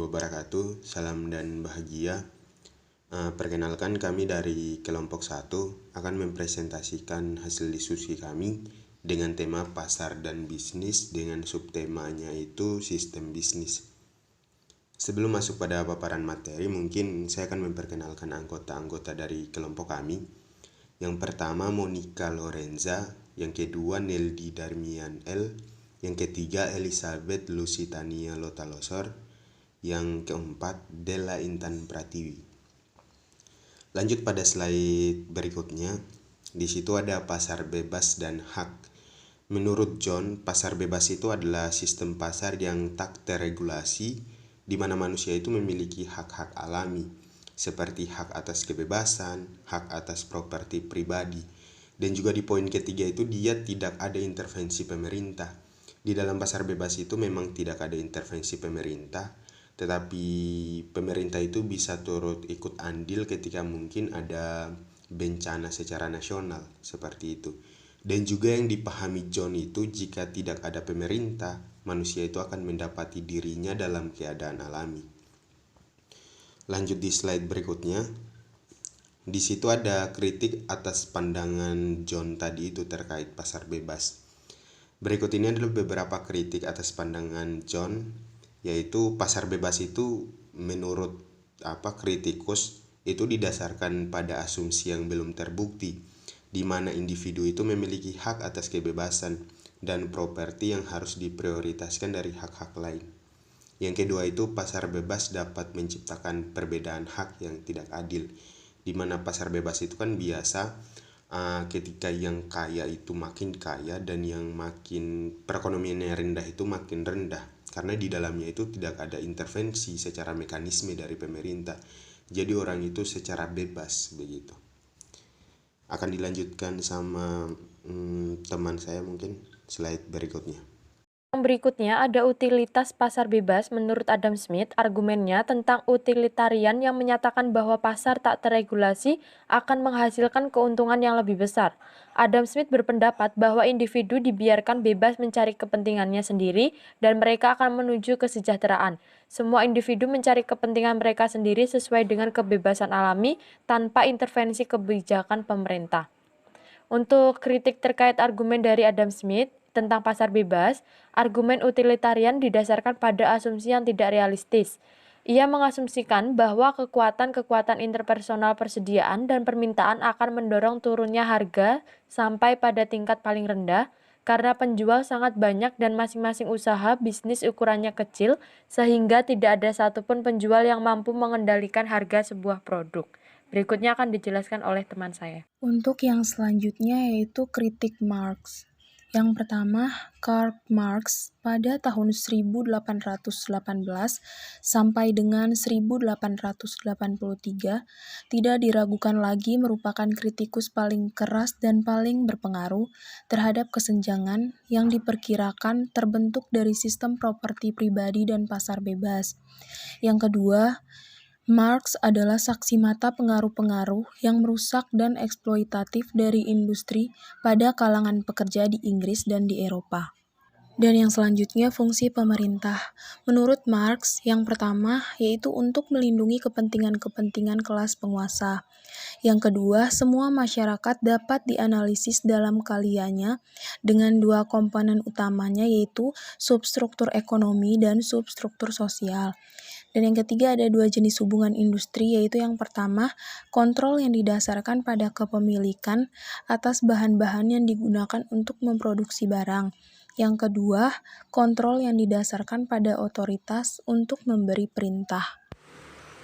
wabarakatuh. Salam dan bahagia. Perkenalkan, kami dari kelompok 1 akan mempresentasikan hasil diskusi kami dengan tema pasar dan bisnis dengan subtemanya itu sistem bisnis. Sebelum masuk pada paparan materi, mungkin saya akan memperkenalkan anggota-anggota dari kelompok kami. Yang pertama Monica Lorenza, yang kedua Neldi Darmian L, yang ketiga Elizabeth Lusitania Lotalosor, yang keempat Della Intan Pratiwi. Lanjut pada slide berikutnya. Di situ ada pasar bebas dan hak. Menurut John, pasar bebas itu adalah sistem pasar yang tak terregulasi, di mana manusia itu memiliki hak-hak alami, seperti hak atas kebebasan, hak atas properti pribadi. Dan juga di poin ketiga itu dia tidak ada intervensi pemerintah. Di dalam pasar bebas itu memang tidak ada intervensi pemerintah, tetapi pemerintah itu bisa turut ikut andil ketika mungkin ada bencana secara nasional, seperti itu. Dan juga yang dipahami John itu, jika tidak ada pemerintah, manusia itu akan mendapati dirinya dalam keadaan alami. Lanjut di slide berikutnya. Di situ ada kritik atas pandangan John tadi itu terkait pasar bebas. Berikut ini adalah beberapa kritik atas pandangan John, yaitu pasar bebas itu menurut kritikus itu didasarkan pada asumsi yang belum terbukti, di mana individu itu memiliki hak atas kebebasan dan properti yang harus diprioritaskan dari hak-hak lain. Yang kedua itu pasar bebas dapat menciptakan perbedaan hak yang tidak adil, di mana pasar bebas itu kan biasa ketika yang kaya itu makin kaya dan yang makin perekonomiannya rendah itu makin rendah, karena di dalamnya itu tidak ada intervensi secara mekanisme dari pemerintah. Jadi orang itu secara bebas begitu. Akan dilanjutkan sama teman saya mungkin slide berikutnya. Yang berikutnya ada utilitas pasar bebas. Menurut Adam Smith, argumennya tentang utilitarian yang menyatakan bahwa pasar tak terregulasi akan menghasilkan keuntungan yang lebih besar. Adam Smith berpendapat bahwa individu dibiarkan bebas mencari kepentingannya sendiri dan mereka akan menuju kesejahteraan. Semua individu mencari kepentingan mereka sendiri sesuai dengan kebebasan alami tanpa intervensi kebijakan pemerintah. Untuk kritik terkait argumen dari Adam Smith tentang pasar bebas, argumen utilitarian didasarkan pada asumsi yang tidak realistis. Ia mengasumsikan bahwa kekuatan-kekuatan interpersonal persediaan dan permintaan akan mendorong turunnya harga sampai pada tingkat paling rendah, karena penjual sangat banyak dan masing-masing usaha bisnis ukurannya kecil, sehingga tidak ada satupun penjual yang mampu mengendalikan harga sebuah produk. Berikutnya akan dijelaskan oleh teman saya. Untuk yang selanjutnya yaitu kritik Marx. Yang pertama, Karl Marx pada tahun 1818 sampai dengan 1883 tidak diragukan lagi merupakan kritikus paling keras dan paling berpengaruh terhadap kesenjangan yang diperkirakan terbentuk dari sistem properti pribadi dan pasar bebas. Yang kedua, Marx adalah saksi mata pengaruh-pengaruh yang merusak dan eksploitatif dari industri pada kalangan pekerja di Inggris dan di Eropa. Dan yang selanjutnya fungsi pemerintah. Menurut Marx, yang pertama yaitu untuk melindungi kepentingan-kepentingan kelas penguasa. Yang kedua, semua masyarakat dapat dianalisis dalam kaliannya dengan dua komponen utamanya yaitu substruktur ekonomi dan substruktur sosial. Dan yang ketiga ada dua jenis hubungan industri, yaitu yang pertama, kontrol yang didasarkan pada kepemilikan atas bahan-bahan yang digunakan untuk memproduksi barang. Yang kedua, kontrol yang didasarkan pada otoritas untuk memberi perintah.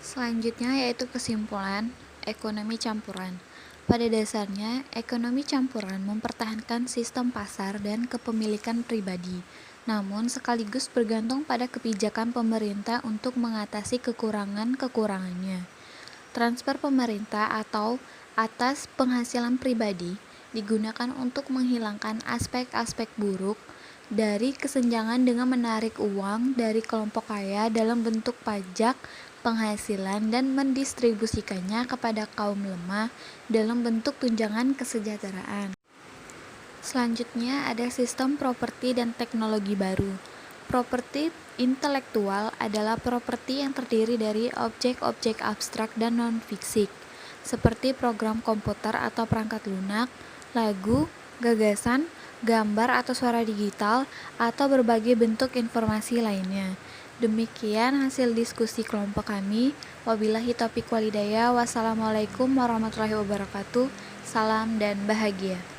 Selanjutnya yaitu kesimpulan, ekonomi campuran. Pada dasarnya, ekonomi campuran mempertahankan sistem pasar dan kepemilikan pribadi, namun sekaligus bergantung pada kebijakan pemerintah untuk mengatasi kekurangan-kekurangannya. Transfer pemerintah atau atas penghasilan pribadi digunakan untuk menghilangkan aspek-aspek buruk dari kesenjangan dengan menarik uang dari kelompok kaya dalam bentuk pajak penghasilan dan mendistribusikannya kepada kaum lemah dalam bentuk tunjangan kesejahteraan. Selanjutnya ada sistem properti dan teknologi baru. Properti intelektual adalah properti yang terdiri dari objek-objek abstrak dan non-fisik, seperti program komputer atau perangkat lunak, lagu, gagasan, gambar atau suara digital, atau berbagai bentuk informasi lainnya. Demikian hasil diskusi kelompok kami. Wabillahi taufiq walhidayah. Wassalamualaikum warahmatullahi wabarakatuh. Salam dan bahagia.